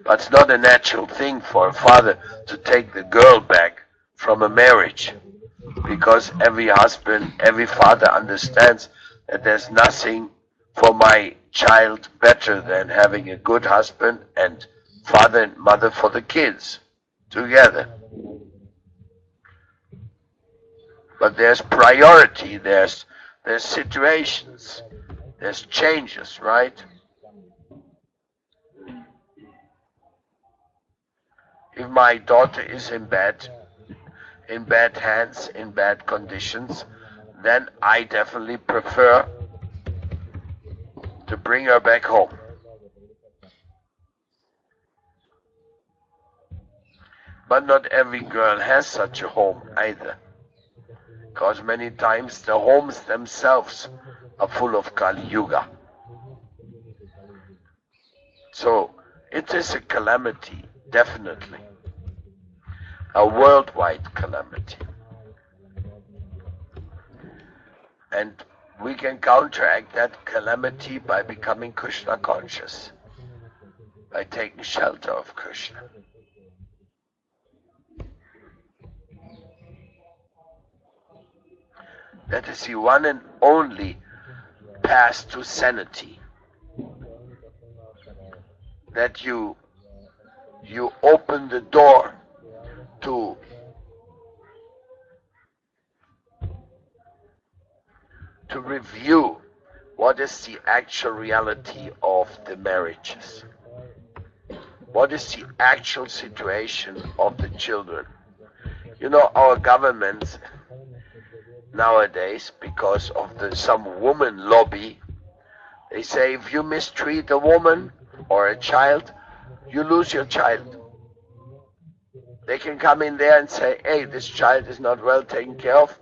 But it's not a natural thing for a father to take the girl back from a marriage, because every husband, every father understands that there's nothing for my child better than having a good husband and father and mother for the kids together. But there's priority, there's situations, there's changes, right? If my daughter is in bad hands, in bad conditions, then I definitely prefer to bring her back home. But not every girl has such a home either, because many times the homes themselves are full of Kali Yuga. So it is a calamity, definitely, a worldwide calamity. And we can counteract that calamity by becoming Krishna conscious, by taking shelter of Krishna. That is the one and only path to sanity. That you open the door to review what is the actual reality of the marriages. What is the actual situation of the children? You know, our governments nowadays, because of some woman lobby, they say if you mistreat a woman or a child, you lose your child. They can come in there and say, hey, this child is not well taken care of,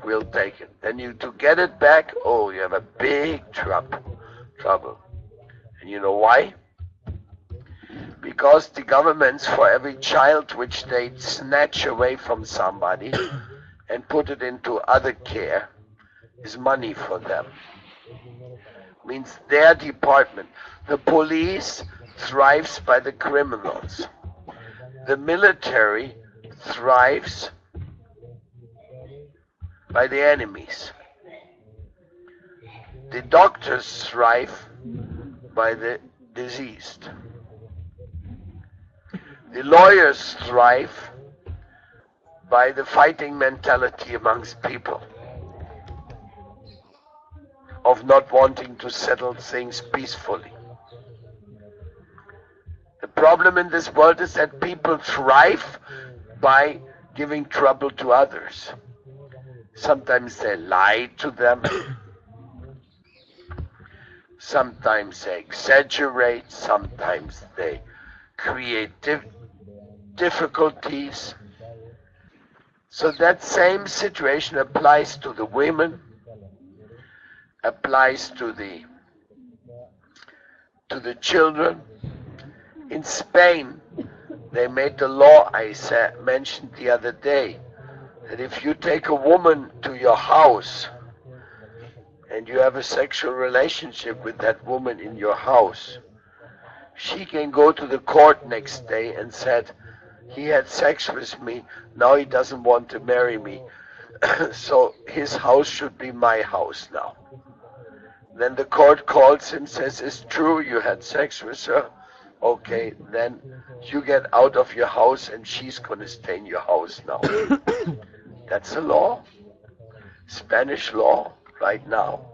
we'll take it. Then to get it back, oh, you have a big trouble. And you know why? Because the governments, for every child which they snatch away from somebody and put it into other care, is money for them. Means their department. The police thrives by the criminals. The military thrives by the enemies. The doctors thrive by the diseased. The lawyers thrive by the fighting mentality amongst people, of not wanting to settle things peacefully. The problem in this world is that people thrive by giving trouble to others. Sometimes they lie to them. Sometimes they exaggerate. Sometimes they create difficulties. So that same situation applies to the women, applies to the children. In Spain, they made the law I mentioned the other day, that if you take a woman to your house and you have a sexual relationship with that woman in your house, she can go to the court next day and said, he had sex with me, now he doesn't want to marry me, so his house should be my house now. Then the court calls him, says, it's true you had sex with her? Okay, then you get out of your house and she's going to stay in your house now. That's the law. Spanish law right now.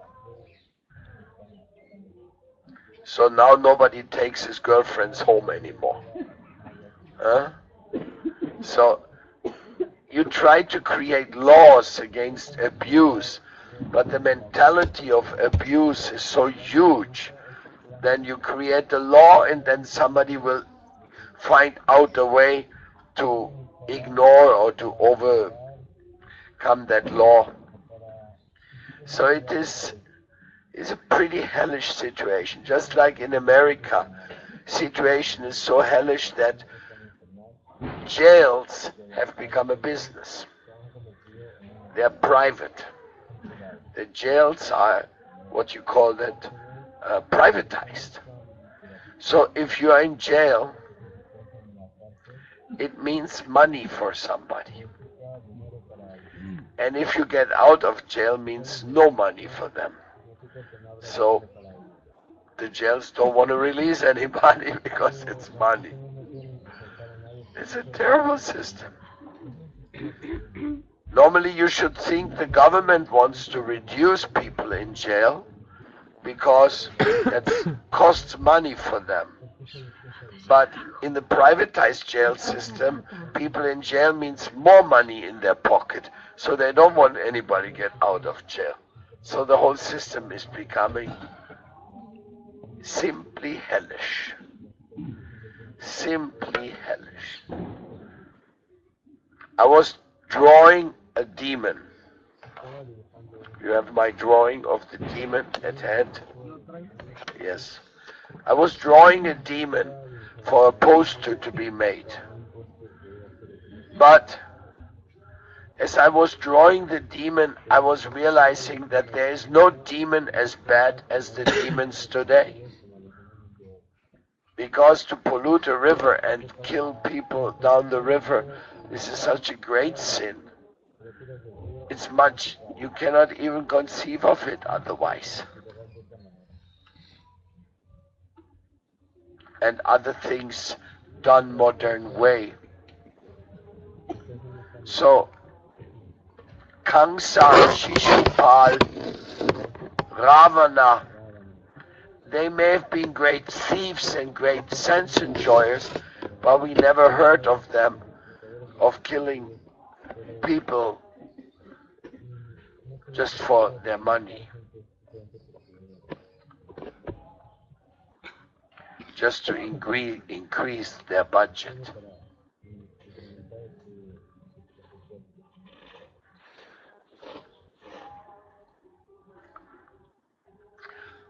So now nobody takes his girlfriends home anymore. Huh? So you try to create laws against abuse, but the mentality of abuse is so huge. Then you create a law and then somebody will find out a way to ignore or to overcome that law. So it is a pretty hellish situation. Just like in America, situation is so hellish that jails have become a business. They are private. The jails are what you call that, privatized. So if you are in jail, it means money for somebody. And if you get out of jail, means no money for them. So the jails don't want to release anybody because it's money. It's a terrible system. Normally you should think the government wants to reduce people in jail because that costs money for them. But in the privatized jail system, people in jail means more money in their pocket. So they don't want anybody get out of jail. So the whole system is becoming simply hellish. Simply hellish. I was drawing a demon. You have my drawing of the demon at hand? Yes. I was drawing a demon for a poster to be made. But as I was drawing the demon, I was realizing that there is no demon as bad as the demons today. Because to pollute a river and kill people down the river, this is such a great sin. It's much, you cannot even conceive of it otherwise. And other things done modern way. So, Kamsa, Shishupal, Ravana, they may have been great thieves and great sense enjoyers, but we never heard of them, of killing people just for their money. Just to increase their budget.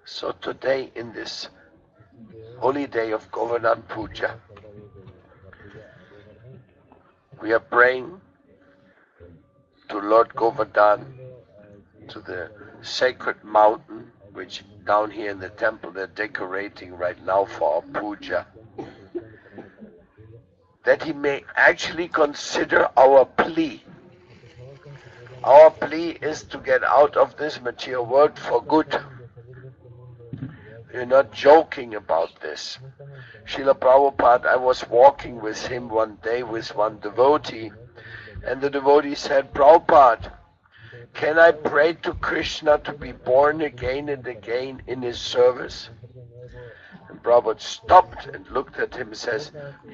So today, in this holy day of Govardhan Puja, we are praying to Lord Govardhan, to the sacred mountain, which down here in the temple they're decorating right now for our puja, that he may actually consider our plea. Our plea is to get out of this material world for good. We're not joking about this. Srila Prabhupada, I was walking with him one day with one devotee, and the devotee said, Prabhupada, can I pray to Krishna to be born again and again in his service? And Prabhupada stopped and looked at him and says,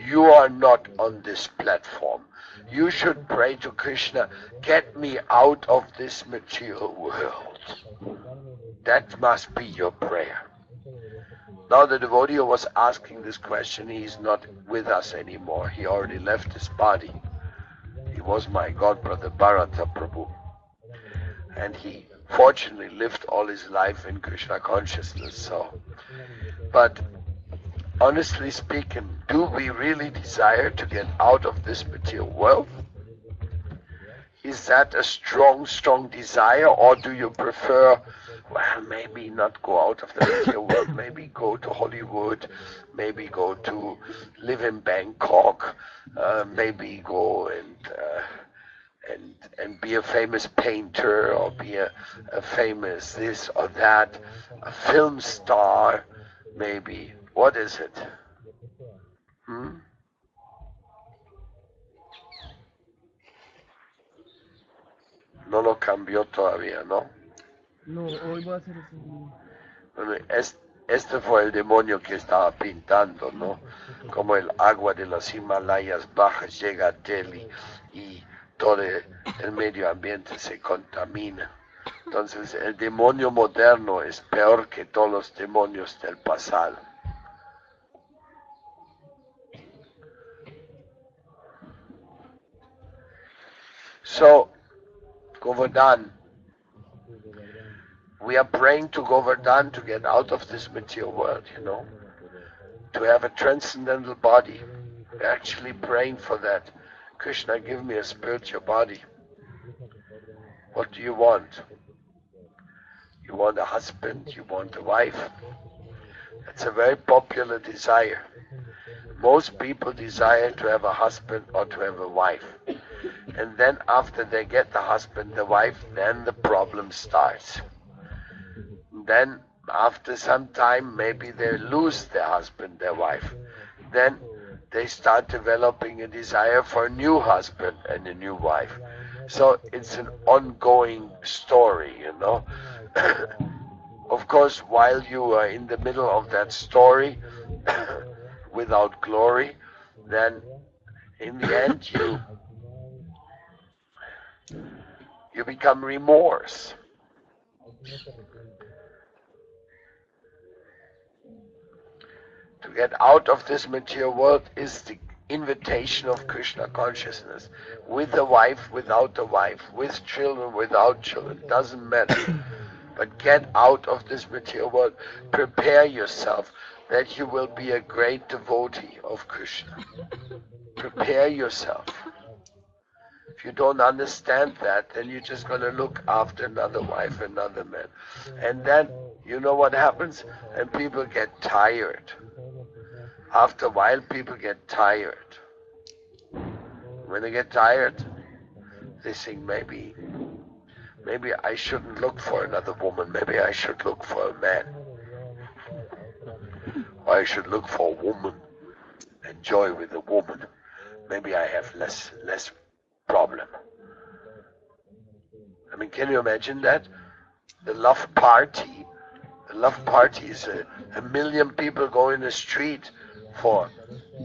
you are not on this platform. You should pray to Krishna, get me out of this material world. That must be your prayer. Now the devotee who was asking this question, he is not with us anymore. He already left his body. He was my godbrother Bharata Prabhu. And he fortunately lived all his life in Krishna consciousness. So, but honestly speaking, do we really desire to get out of this material world? Is that a strong, strong desire, or do you prefer, well, maybe not go out of the material world, maybe go to Hollywood, maybe go to live in Bangkok, maybe go and be a famous painter, or be a famous this or that, a film star, maybe. What is it? No lo cambió todavía, ¿no? No, hoy voy a hacer eso. Bueno, este fue el demonio que estaba pintando, ¿no? Como el agua de los Himalayas bajas llega a Delhi y todo el medio ambiente se contamina. Entonces el demonio moderno es peor que todos los demonios del pasado. So, Govardhan, we are praying to Govardhan to get out of this material world, you know, to have a transcendental body. We're actually praying for that. Krishna, give me a spiritual body. What do you want? You want a husband, you want a wife. It's a very popular desire. Most people desire to have a husband or to have a wife. And then after they get the husband, the wife, then the problem starts. Then after some time, maybe they lose their husband, their wife. Then they start developing a desire for a new husband and a new wife. So it's an ongoing story, you know. Of course, while you are in the middle of that story, without glory, then in the end you become remorse. To get out of this material world is the invitation of Krishna consciousness. With a wife, without a wife, with children, without children, doesn't matter. But get out of this material world. Prepare yourself that you will be a great devotee of Krishna. Prepare yourself. If you don't understand that, then you're just going to look after another wife, another man. And then, you know what happens? And people get tired. After a while, people get tired. When they get tired, they think maybe I shouldn't look for another woman. Maybe I should look for a man. Or I should look for a woman. Enjoy with a woman. Maybe I have less problem. I mean, can you imagine that? The love party is a million people go in the street for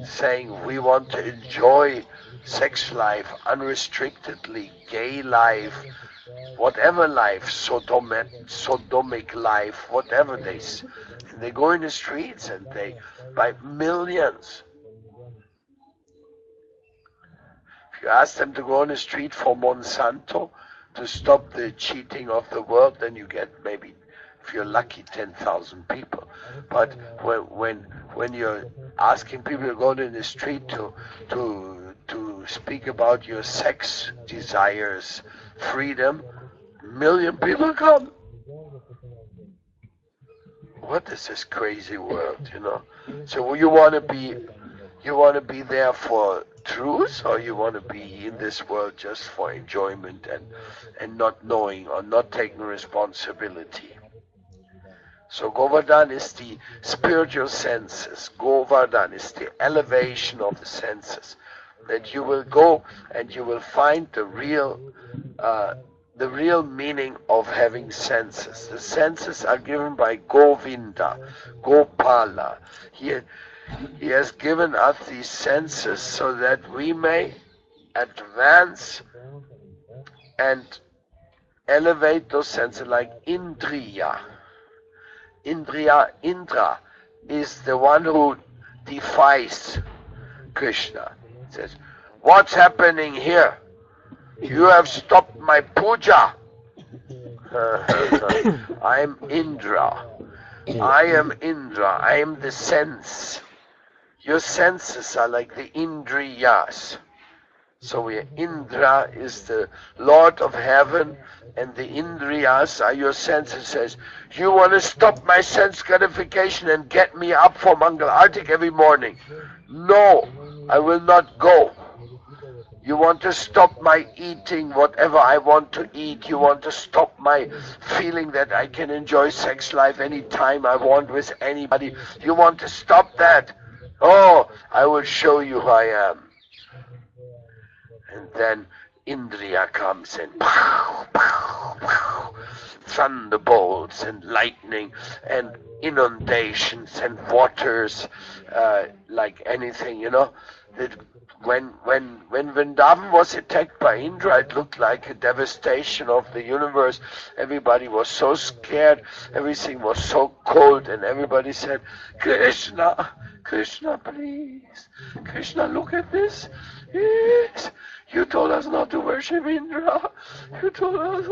saying we want to enjoy sex life unrestrictedly, gay life, whatever life, sodomic life, whatever they go in the streets and they by millions. If you ask them to go on the street for Monsanto to stop the cheating of the world, then you get maybe, if you're lucky, 10,000 people. But when you're asking people to go in the street to speak about your sex desires, freedom, million people come. What is this crazy world, you know? So you want to be there for truth, or you want to be in this world just for enjoyment and not knowing or not taking responsibility? So Govardhan is the spiritual senses. Govardhan is the elevation of the senses. That you will go and you will find the real meaning of having senses. The senses are given by Govinda, Gopala. He has given us these senses so that we may advance and elevate those senses like Indriya. Indra is the one who defies Krishna. He says, what's happening here? You have stopped my puja. I am Indra. I am Indra. I am the sense. Your senses are like the Indriyas. So Indra is the Lord of heaven, and the Indriyas are your senses. Says, you want to stop my sense gratification and get me up for Mangal Artik every morning? No, I will not go. You want to stop my eating whatever I want to eat. You want to stop my feeling that I can enjoy sex life anytime I want with anybody. You want to stop that? Oh, I will show you who I am. And then Indriya comes and pow, pow, pow, thunderbolts and lightning and inundations and waters, like anything, you know. That when Vrindavan was attacked by Indra, it looked like a devastation of the universe. Everybody was so scared, everything was so cold, and everybody said, Krishna, Krishna, please. Krishna, look at this. Yes. You told us not to worship Indra. You told us.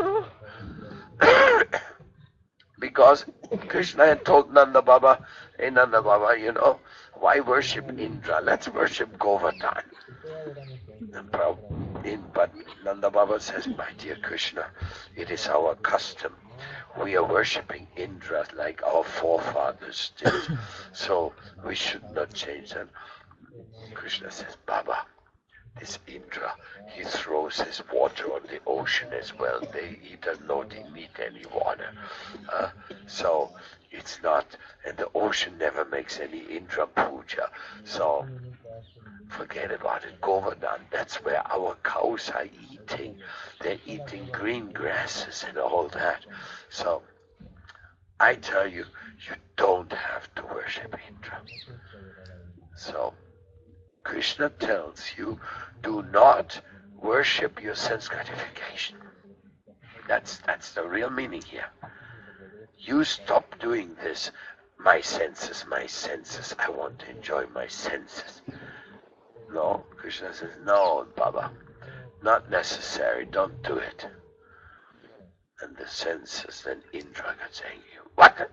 Because Krishna had told Nanda Baba, hey Nanda Baba, you know, why worship Indra? Let's worship Govardhan. But Nanda Baba says, my dear Krishna, it is our custom. We are worshipping Indra like our forefathers did. So we should not change that. Krishna says, Baba, this Indra, he throws his water on the ocean as well. He does not need any water. So it's not, and the ocean never makes any Indra puja. So forget about it. Govardhan, that's where our cows are eating. They're eating green grasses and all that. So I tell you, you don't have to worship Indra. So Krishna tells you, do not worship your sense gratification. That's the real meaning here. You stop doing this. My senses, I want to enjoy my senses. No, Krishna says, no, Baba, not necessary, don't do it. And the senses, then Indra got saying, what?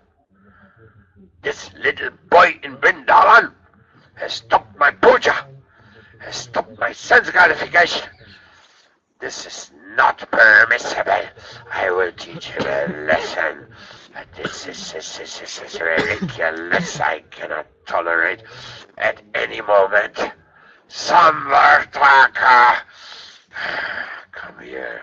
This little boy in Vrindavan has stopped my puja, has stopped my sense gratification. This is not permissible. I will teach him a lesson. This is ridiculous. I cannot tolerate at any moment. Samvartaka, come here,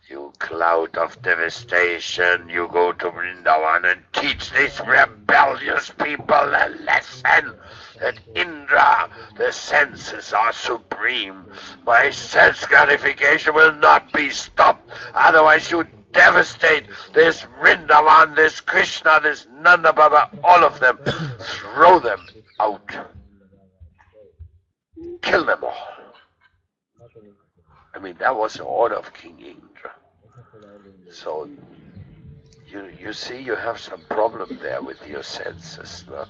you cloud of devastation. You go to Vrindavan and teach these rebellious people a lesson that Indra, the senses are supreme. My sense gratification will not be stopped. Otherwise you devastate this Vrindavan, this Krishna, this Nanda Baba, all of them. Throw them out. Kill them all. I mean, that was the order of King Indra. So, you see, you have some problem there with your senses. No?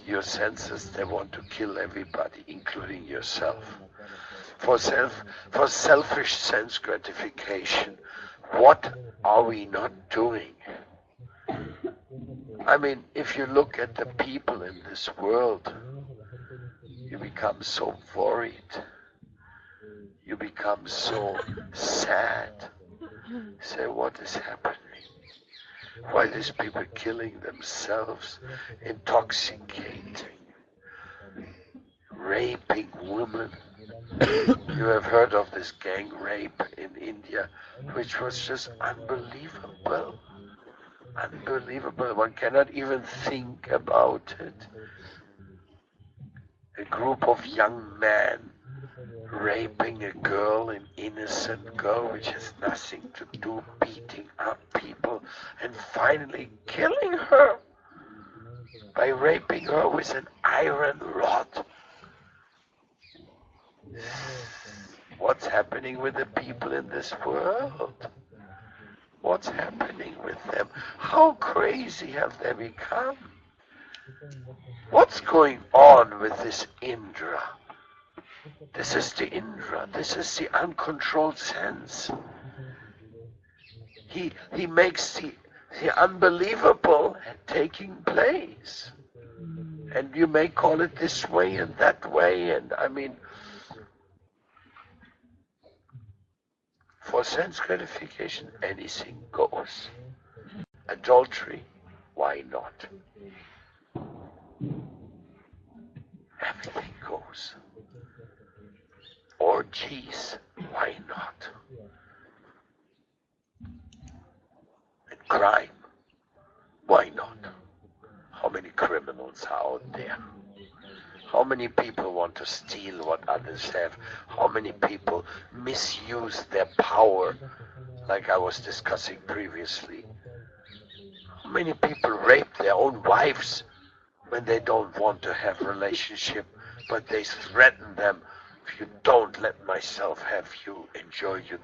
Your senses, they want to kill everybody, including yourself. For selfish sense gratification, what are we not doing? I mean, if you look at the people in this world, you become so worried. You become so sad. Say, what is happening? Why these people killing themselves, intoxicating, raping women? You have heard of this gang rape in India, which was just unbelievable. Unbelievable. One cannot even think about it. A group of young men raping a girl, an innocent girl, which has nothing to do, beating up people, and finally killing her by raping her with an iron rod. What's happening with the people in this world? What's happening with them? How crazy have they become? What's going on with this Indra? This is the Indra. This is the uncontrolled sense. He makes the unbelievable taking place. And you may call it this way and that way. And I mean, for sense gratification, anything goes. Adultery, why not? Everything goes. Orgies, why not? And crime, why not? How many criminals are out there? How many people want to steal what others have? How many people misuse their power, like I was discussing previously? How many people rape their own wives when they don't want to have a relationship, but they threaten them, if you don't let myself have you, enjoy you,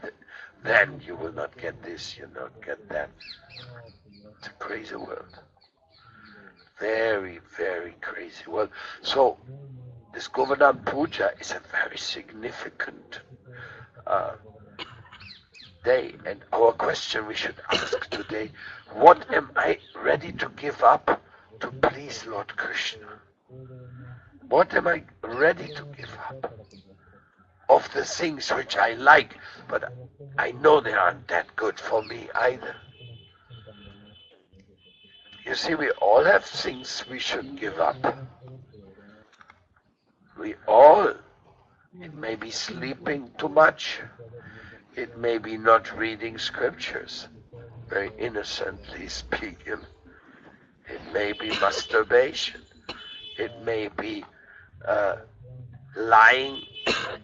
then you will not get this, you will not get that. It's a crazy world. Very, very crazy world. So, this Govardhan Puja is a very significant day. And our question we should ask today, what am I ready to give up to please Lord Krishna? What am I ready to give up? of the things which I like, but I know they aren't that good for me either. You see, we all have things we should give up. We all. It may be sleeping too much. It may be not reading scriptures, very innocently speaking. It may be masturbation. It may be lying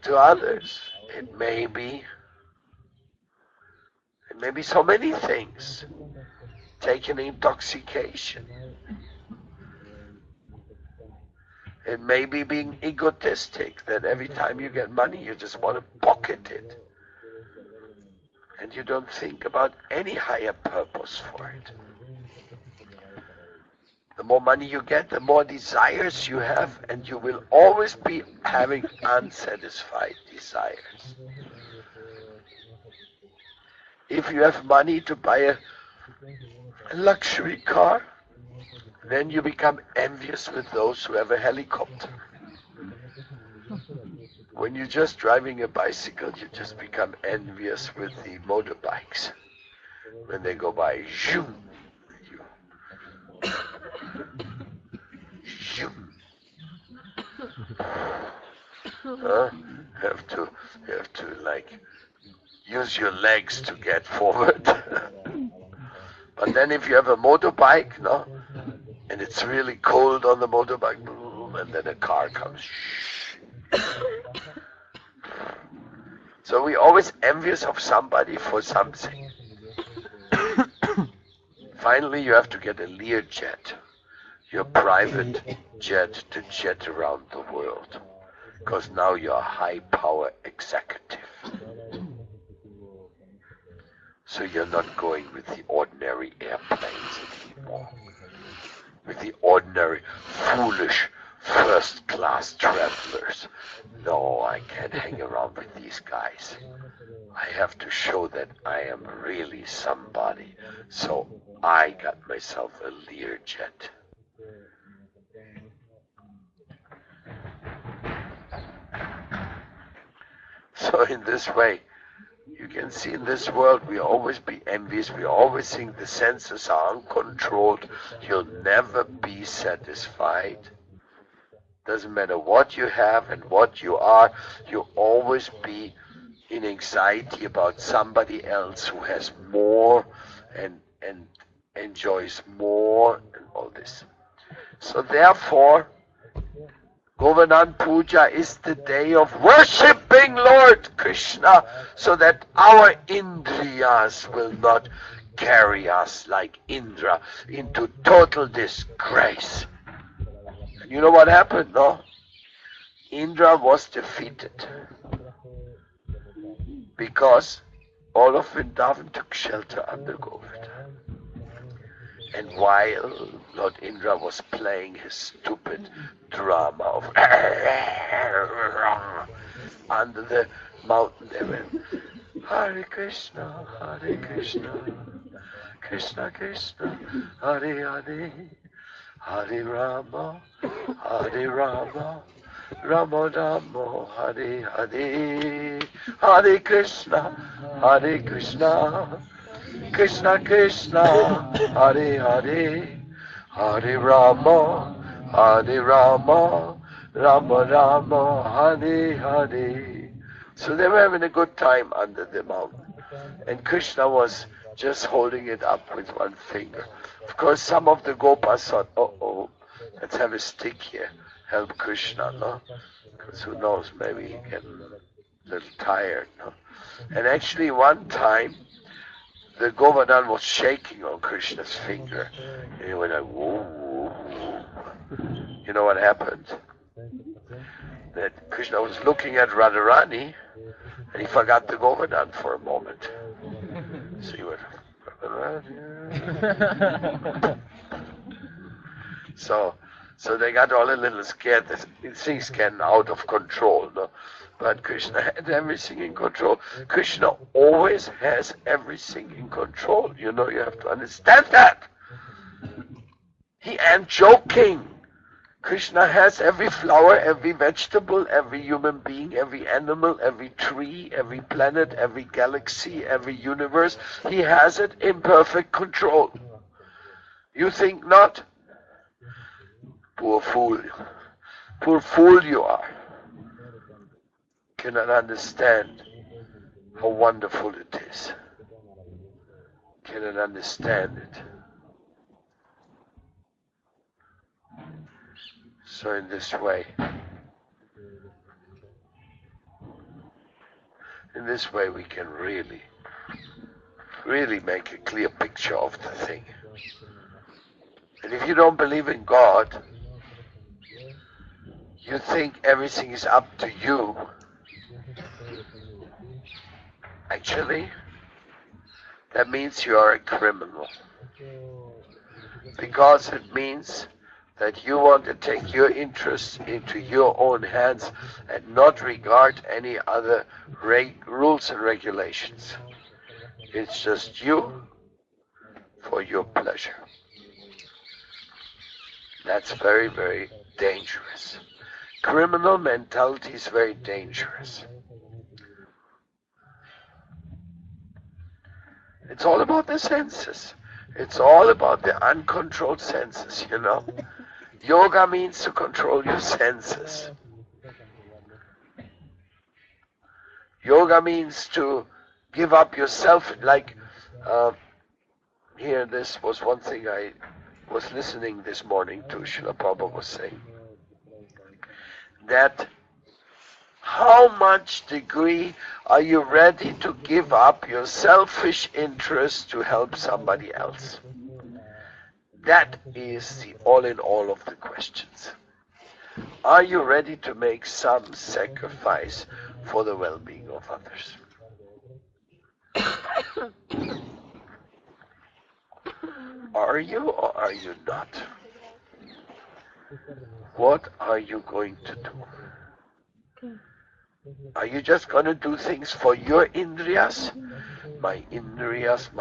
to others. It may be so many things. Taking intoxication. It may be being egotistic, that every time you get money, you just want to pocket it. And you don't think about any higher purpose for it. The more money you get, the more desires you have, and you will always be having unsatisfied desires. If you have money to buy a luxury car, then you become envious with those who have a helicopter. When you're just driving a bicycle, you just become envious with the motorbikes. When they go by, zoom, you zoom. You have to like use your legs to get forward. But then if you have a motorbike, no, and it's really cold on the motorbike, boom, and then a car comes. So we're always envious of somebody for something. Finally, you have to get a Learjet, your private jet, to jet around the world, because now you're a high-power executive. So you're not going with the ordinary airplanes anymore, with the ordinary, foolish, first-class travelers. No, I can't hang around with these guys. I have to show that I am really somebody. So I got myself a Learjet. So in this way, you can see in this world we always be envious. We always think the senses are uncontrolled. You'll never be satisfied. Doesn't matter what you have and what you are, you'll always be in anxiety about somebody else who has more and enjoys more and all this. So therefore, Govardhan Puja is the day of worshipping Lord Krishna, so that our Indriyas will not carry us like Indra into total disgrace. And you know what happened, no? Indra was defeated because all of Vrindavan took shelter under Govardhan. And while Lord Indra was playing his stupid drama of under the mountain, they went, Hare Krishna, Krishna Krishna, Hare Hare, Hare Rama, Rama Rama, Hare Hare, Hare Krishna, Krishna Krishna, Hare Hare, Hare Rama, Rama Rama, Hare Hare. So they were having a good time under the mountain. And Krishna was just holding it up with one finger. Of course, some of the Gopas thought, let's have a stick here, help Krishna, no? Because who knows, maybe he get a little tired, no? And actually one time, the Govardhan was shaking on Krishna's finger. And he went like, whoa. You know what happened? That Krishna was looking at Radharani, and he forgot the Govardhan for a moment. So he went, So they got all a little scared. Things getting out of control, no? But Krishna had everything in control. Krishna always has everything in control. You have to understand that. He ain't joking. Krishna has every flower, every vegetable, every human being, every animal, every tree, every planet, every galaxy, every universe. He has it in perfect control. You think not? Poor fool. Poor fool you are. Cannot understand how wonderful it is. Cannot understand it. So in this way we can really make a clear picture of the thing. And if you don't believe in God, you think everything is up to you. Actually, that means you are a criminal. Because it means that you want to take your interests into your own hands and not regard any other rules and regulations. It's just you for your pleasure. That's very, very dangerous. Criminal mentality is very dangerous. It's all about the senses. It's all about the uncontrolled senses, you know. Yoga means to control your senses. Yoga means to give up yourself. Like, here, this was one thing I was listening this morning to, Srila Prabhupada was saying. That how much degree are you ready to give up your selfish interest to help somebody else? That is the all in all of the questions. Are you ready to make some sacrifice for the well-being of others? Are you or are you not? What are you going to do? Are you just going to do things for your indriyas? My indriyas,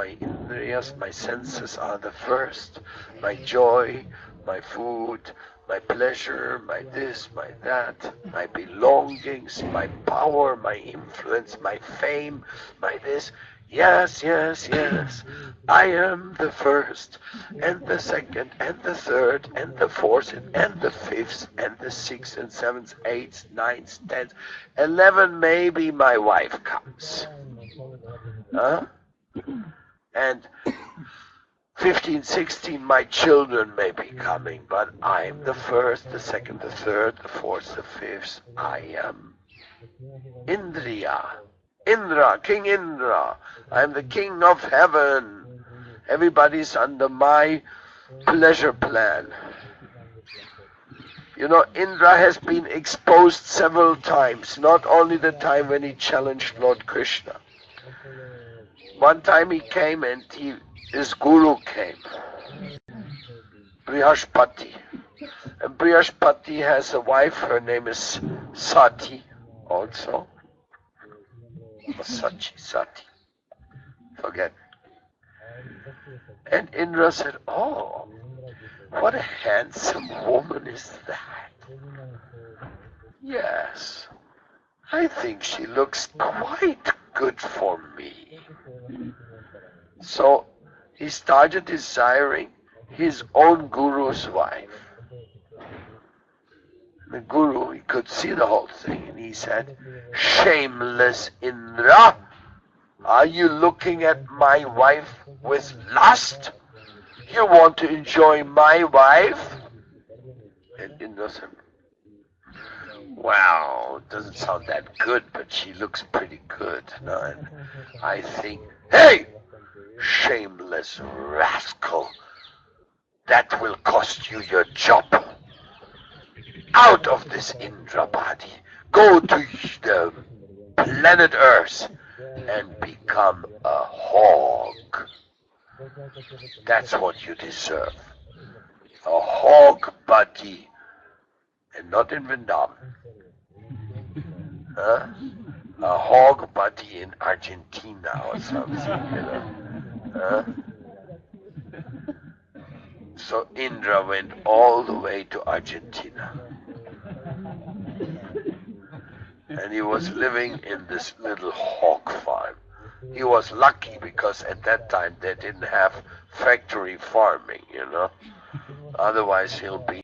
my senses are the first. My joy, my food, my pleasure, my this, my that, my belongings, my power, my influence, my fame, my this. Yes, yes, yes. I am the first, and the second, and the third, and the fourth, and the fifth, and the sixth, and seventh, eighth, ninth, 10th, 11. Maybe my wife comes. And 15, 16, my children may be coming, but I'm the first, the second, the third, the fourth, the fifth. I am Indriya. Indra, King Indra. I'm the king of heaven. Everybody's under my pleasure plan. You know, Indra has been exposed several times, not only the time when he challenged Lord Krishna. One time he came and his guru came, Brihaspati. And Brihaspati has a wife, her name is Sati also. Or Sati. Forget. And Indra said, oh, what a handsome woman is that. Yes, I think she looks quite good for me. So he started desiring his own guru's wife. The guru, he could see the whole thing, and he said, shameless Indra, are you looking at my wife with lust? You want to enjoy my wife? And Indra said, well, it doesn't sound that good, but she looks pretty good. No? And I think, hey, shameless rascal, that will cost you your job. Out of this Indra body, go to the planet Earth and become a hog. That's what you deserve. A hog body, and not in Vrindavan. Huh? A hog body in Argentina or something, you know. Huh? So Indra went all the way to Argentina. And he was living in this little hog farm. He was lucky because at that time they didn't have factory farming, Otherwise he'll be